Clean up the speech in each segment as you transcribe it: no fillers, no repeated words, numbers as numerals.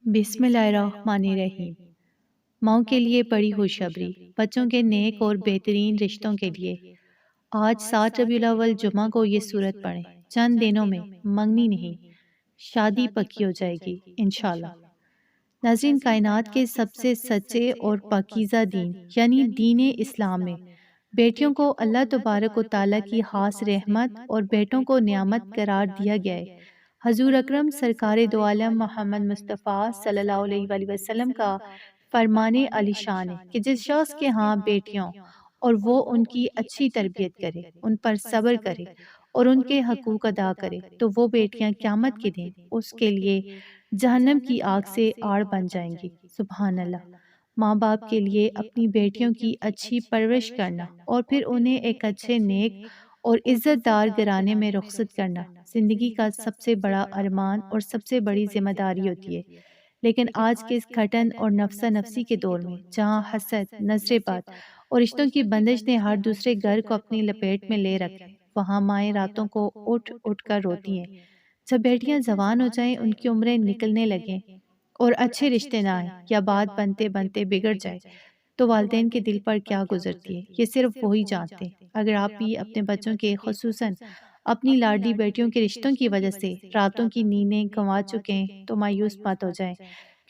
بسم اللہ الرحمن الرحیم۔ ماؤں کے لیے بڑی خوشخبری، بچوں کے نیک اور بہترین رشتوں کے لیے آج 7 ربیع الاول جمعہ کو یہ سورت پڑھیں۔ چند دنوں میں منگنی نہیں، شادی پکی ہو جائے گی انشاءاللہ۔ ناظرین، کائنات کے سب سے سچے اور پاکیزہ دین یعنی دین اسلام میں بیٹیوں کو اللہ تبارک و تعالیٰ کی خاص رحمت اور بیٹوں کو نعمت قرار دیا گیا ہے۔ حضور اکرم سرکار دو عالم محمد مصطفیٰ صلی اللہ علیہ وآلہ وسلم کا فرمان علی شان ہے کہ جس شخص کے ہاں بیٹیوں اور وہ ان کی اچھی تربیت کرے، ان پر صبر کرے اور ان کے حقوق ادا کرے تو وہ بیٹیاں قیامت کے دن اس کے لیے جہنم کی آگ سے آڑ بن جائیں گی۔ سبحان اللہ۔ ماں باپ کے لیے اپنی بیٹیوں کی اچھی پرورش کرنا اور پھر انہیں ایک اچھے نیک اور عزت دار گھرانے میں رخصت کرنا زندگی کا سب سے بڑا ارمان اور سب سے بڑی ذمہ داری ہوتی ہے۔ لیکن آج کے اس گھٹن اور نفسا نفسی کے دور میں جہاں حسد، نظر بد اور رشتوں کی بندش نے ہر دوسرے گھر کو اپنی لپیٹ میں لے رکھا ہے، وہاں مائیں راتوں کو اٹھ اٹھ کر روتی ہیں۔ جب بیٹیاں جوان ہو جائیں، ان کی عمریں نکلنے لگیں اور اچھے رشتے نہ آئیں یا بات بنتے بنتے بگڑ جائے تو والدین کے دل پر کیا گزرتی ہے یہ صرف وہی جانتے ہیں۔ اگر آپ بھی اپنے بچوں کے، خصوصاً اپنی لاڈلی بیٹیوں کے رشتوں کی وجہ سے راتوں کی نیندیں گنوا چکے ہیں تو مایوس مت ہو جائیں،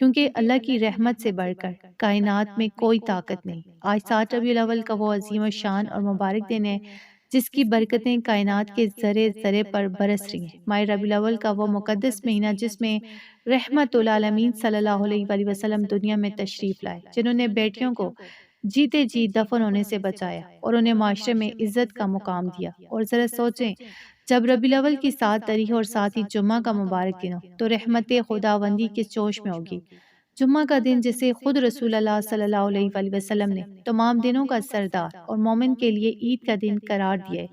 کیونکہ اللہ کی رحمت سے بڑھ کر کائنات میں کوئی طاقت نہیں۔ آج 7 ربیع الاول کا وہ عظیم الشان اور مبارک دن ہے جس کی برکتیں کائنات کے ذرے ذرے پر برس رہی ہیں۔ ماہ ربیع الاول کا وہ مقدس مہینہ جس میں رحمت العالمین صلی اللہ علیہ وآلہ وسلم دنیا میں تشریف لائے، جنہوں نے بیٹیوں کو جیتے جی دفن ہونے سے بچایا اور انہیں معاشرے میں عزت کا مقام دیا۔ اور ذرا سوچیں، جب ربیع الاول کی 7 تاریخ اور ساتھ ہی جمعہ کا مبارک دن ہو تو رحمت خداوندی کس جوش میں ہوگی۔ جمعہ کا دن جسے خود رسول اللہ صلی اللہ علیہ وآلہ وسلم نے تمام دنوں کا سردار اور مومن کے لیے عید کا دن قرار دیا ہے،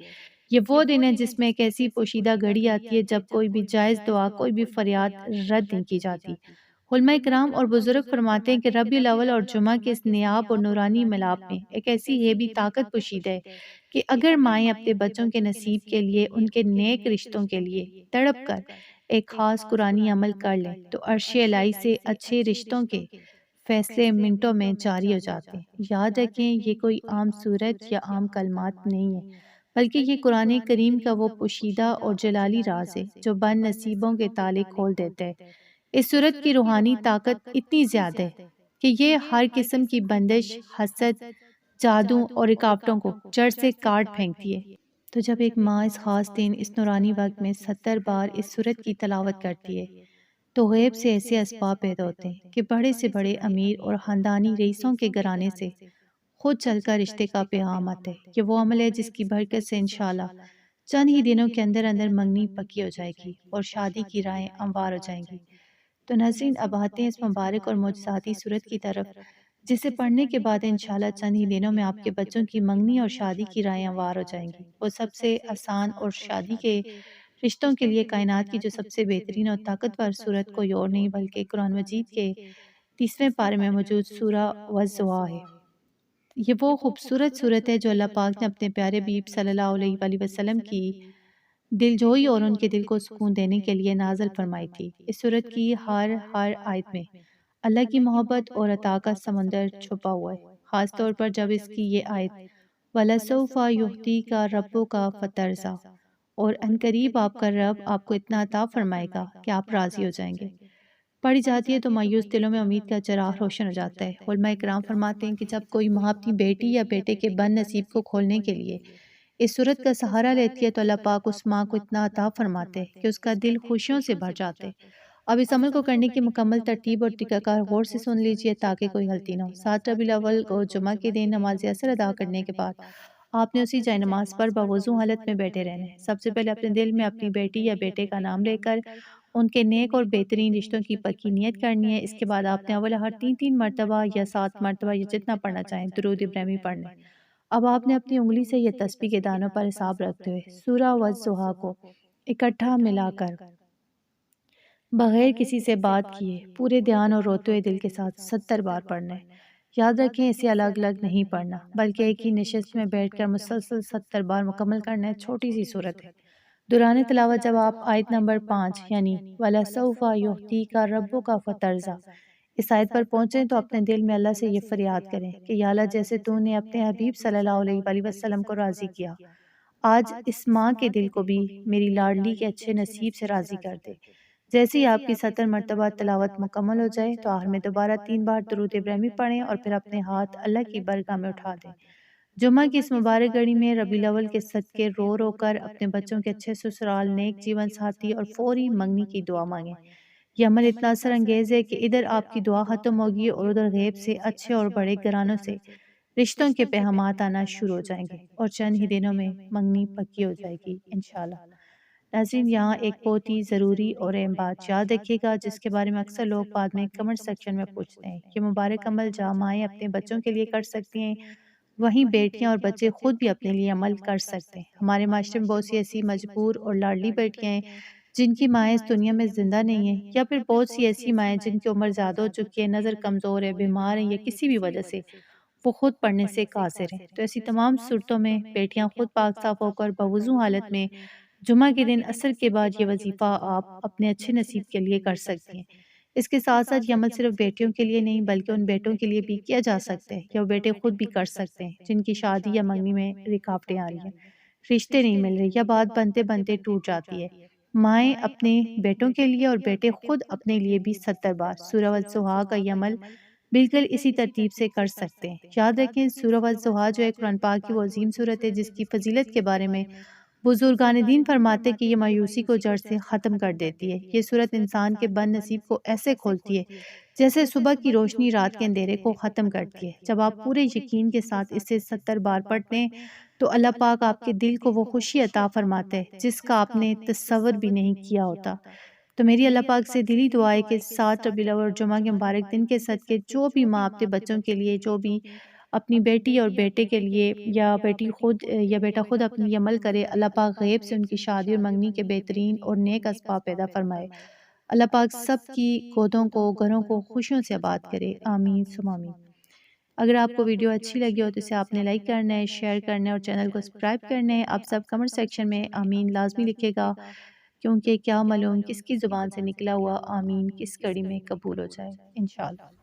یہ وہ دن ہے جس میں ایک ایسی پوشیدہ گھڑی آتی ہے جب کوئی بھی جائز دعا، کوئی بھی فریاد رد نہیں کی جاتی۔ علماء کرام اور بزرگ فرماتے ہیں کہ ربیع الاول اور جمعہ کے اس نیاب اور نورانی ملاپ میں ایک ایسی ہیبی طاقت پوشیدہ ہے کہ اگر مائیں اپنے بچوں کے نصیب کے لیے، ان کے نیک رشتوں کے لیے تڑپ کر ایک خاص قرآنی عمل کر لیں تو عرش الہی سے اچھے رشتوں کے فیصلے منٹوں میں جاری ہو جاتے ہیں۔ یاد رکھیں، یہ کوئی عام صورت یا عام کلمات نہیں ہے، بلکہ یہ قرآن کریم کا وہ پوشیدہ اور جلالی راز ہے جو بد نصیبوں کے تالے کھول دیتا ہے۔ اس صورت کی روحانی طاقت اتنی زیادہ ہے کہ یہ ہر قسم کی بندش، حسد، جادو اور رکاوٹوں کو جڑ سے کاٹ پھینکتی ہے۔ تو جب ایک ماں اس خاص دن، اس نورانی وقت میں 70 بار اس سورت کی تلاوت کرتی ہے تو غیب سے ایسے اسباب پیدا ہوتے ہیں کہ بڑے سے بڑے امیر اور خاندانی رئیسوں کے گھرانے سے خود چل کر رشتے کا پیغام آتا ہے۔ یہ وہ عمل ہے جس کی برکت سے انشاءاللہ چند ہی دنوں کے اندر اندر منگنی پکی ہو جائے گی اور شادی کی راہیں ہموار ہو جائیں گی۔ تو ناظرین، اب آتے ہیں اس مبارک اور معجزاتی صورت کی طرف، جسے پڑھنے کے بعد انشاءاللہ چند ہی دنوں میں آپ کے بچوں کی منگنی اور شادی کی راہیں ہموار ہو جائیں گی۔ وہ سب سے آسان اور شادی کے رشتوں کے لیے کائنات کی جو سب سے بہترین اور طاقتور صورت کوئی اور نہیں بلکہ قرآن مجید کے 30ویں پارے میں موجود سورہ والضحیٰ ہے۔ یہ وہ خوبصورت صورت ہے جو اللہ پاک نے اپنے پیارے حبیب صلی اللہ علیہ وآلہ وسلم کی دل جوئی اور ان کے دل کو سکون دینے کے لیے نازل فرمائی تھی۔ اس صورت کی ہر آیت میں اللہ کی محبت اور عطا کا سمندر چھپا ہوا ہے، خاص طور پر جب اس کی یہ آیت وَلَسَوْفَ يُعْطِيكَ رَبُّكَ فَتَرْضَىٰ، اور عنقریب آپ کا رب آپ کو اتنا عطا فرمائے گا کہ آپ راضی ہو جائیں گے، پڑھی جاتی ہے تو مایوس دلوں میں امید کا چراغ روشن ہو جاتا ہے۔ علماء کرام فرماتے ہیں کہ جب کوئی ماں اپنی بیٹی یا بیٹے کے بد نصیب کو کھولنے کے لیے اس صورت کا سہارا لیتی ہے تو اللہ پاک اس ماں کو اتنا عطا فرماتے ہیں کہ اس کا دل خوشیوں سے بھر جاتے ہیں۔ اب اس عمل کو کرنے کی مکمل ترتیب اور طریقہ کار غور سے سن لیجئے تاکہ کوئی غلطی نہ ہو۔ 7 ربیع الاول کو جمعہ کے دن نماز عصر ادا کرنے کے بعد آپ نے اسی جائے نماز پر باوضو حالت میں بیٹھے رہنا ہے۔ سب سے پہلے اپنے دل میں اپنی بیٹی یا بیٹے کا نام لے کر ان کے نیک اور بہترین رشتوں کی پکی نیت کرنی ہے۔ اس کے بعد آپ نے اول ہر 3 مرتبہ یا 7 مرتبہ یا جتنا پڑھنا چاہیں درود ابراہیمی پڑھنا ہے۔ اب آپ نے اپنی انگلی سے یہ تسبیح کے دانوں پر حساب رکھتے ہوئے سورہ والضحیٰ کو اکٹھا ملا کر بغیر کسی سے بات کیے پورے دھیان اور روتے ہوئے دل کے ساتھ 70 بار پڑھنا ہے۔ یاد رکھیں، اسے الگ الگ نہیں پڑھنا بلکہ ایک ہی نشست میں بیٹھ کر مسلسل 70 بار مکمل کرنا ہے۔ چھوٹی سی صورت ہے دوران تلاوت جب آپ آیت نمبر 5 یعنی وَلَسَوْفَ يُعْطِيكَ رَبُّكَ فَتَرْضَىٰ اس آیت پر پہنچیں تو اپنے دل میں اللہ سے یہ فریاد کریں کہ یا اللہ جیسے تو نے اپنے حبیب صلی اللہ علیہ وآلہ وسلم کو راضی کیا، آج اس ماں کے دل کو بھی میری لاڈلی کے اچھے نصیب سے راضی کر دے۔ جیسے ہی آپ کی 70 مرتبہ تلاوت مکمل ہو جائے تو آخر میں دوبارہ 3 بار درود ابراہیمی پڑھیں اور پھر اپنے ہاتھ اللہ کی برگاہ میں اٹھا دیں۔ جمعہ کی اس مبارک گھڑی میں ربیع الاول کے صدقے رو رو کر اپنے بچوں کے اچھے سسرال، نیک جیون ساتھی اور فوری منگنی کی دعا مانگیں۔ یہ عمل اتنا اثر انگیز ہے کہ ادھر آپ کی دعا ختم ہوگی اور ادھر غیب سے اچھے اور بڑے گھرانوں سے رشتوں کے پیغامات آنا شروع ہو جائیں گے اور چند ہی دنوں میں منگنی پکی ہو جائے گی انشاءاللہ۔ ناظرین، یہاں ایک بہت ہی ضروری اور اہم بات یاد رکھیے گا جس کے بارے میں اکثر لوگ بعد میں کمنٹ سیکشن میں پوچھتے ہیں کہ مبارک عمل جہاں مائیں اپنے بچوں کے لیے کر سکتی ہیں، وہیں بیٹیاں اور بچے خود بھی اپنے لیے عمل کر سکتے ہیں۔ ہمارے معاشرے میں بہت سی ایسی مجبور اور لاڈلی بیٹیاں ہیں جن کی مائیں اس دنیا میں زندہ نہیں ہیں، یا پھر بہت سی ایسی مائیں جن کی عمر زیادہ ہو چکی ہے، نظر کمزور ہے، بیمار ہیں یا کسی بھی وجہ سے وہ خود پڑھنے سے قاصر ہیں۔ تو ایسی تمام صورتوں میں بیٹیاں خود پاک صاف ہو کر بوضو حالت میں جمعہ کے دن عصر کے بعد یہ وظیفہ آپ اپنے اچھے نصیب کے لیے کر سکتی ہیں۔ اس کے ساتھ ساتھ یہ عمل صرف بیٹیوں کے لیے نہیں بلکہ ان بیٹوں کے لیے بھی کیا جا سکتا ہے یا وہ بیٹے خود بھی کر سکتے ہیں جن کی شادی یا منگنی میں رکاوٹیں آ رہی ہیں، رشتے نہیں مل رہے یا بات بنتے بنتے ٹوٹ جاتی ہے۔ مائیں اپنے بیٹوں کے لیے اور بیٹے خود اپنے لیے بھی 70 بار سورہ والضحیٰ کا یہ عمل بالکل اسی ترتیب سے کر سکتے ہیں۔ یاد رکھیں سورہ والضحیٰ جو ہے قرآن پاک کی وہ عظیم صورت ہے جس کی فضیلت کے بارے میں بزرگان دین فرماتے کہ یہ مایوسی کو جڑ سے ختم کر دیتی ہے۔ یہ صورت انسان کے بد نصیب کو ایسے کھولتی ہے جیسے صبح کی روشنی رات کے اندھیرے کو ختم کرتی ہے۔ جب آپ پورے یقین کے ساتھ اسے 70 بار پڑھتے ہیں تو اللہ پاک آپ کے دل کو وہ خوشی عطا فرماتے ہیں جس کا آپ نے تصور بھی نہیں کیا ہوتا۔ تو میری اللہ پاک سے دلی دعا ہے کہ 7 ربیع الاول اور جمعہ کے مبارک دن کے صدقے جو بھی ماں اپنے بچوں کے لیے، جو بھی اپنی بیٹی اور بیٹے کے لیے یا بیٹی خود یا بیٹا خود اپنے لیے عمل کرے، اللہ پاک غیب سے ان کی شادی اور منگنی کے بہترین اور نیک اسباب پیدا فرمائے۔ اللہ پاک سب کی گودوں کو، گھروں کو خوشیوں سے آباد کرے، آمین ثم آمین۔ اگر آپ کو ویڈیو اچھی لگی ہو تو اسے آپ نے لائک کرنا ہے، شیئر کرنا ہے اور چینل کو سبسکرائب کرنا ہے۔ آپ سب کمنٹ سیکشن میں آمین لازمی لکھے گا کیونکہ کیا معلوم کس کی زبان سے نکلا ہوا آمین کس کڑی میں قبول ہو جائے انشاءاللہ۔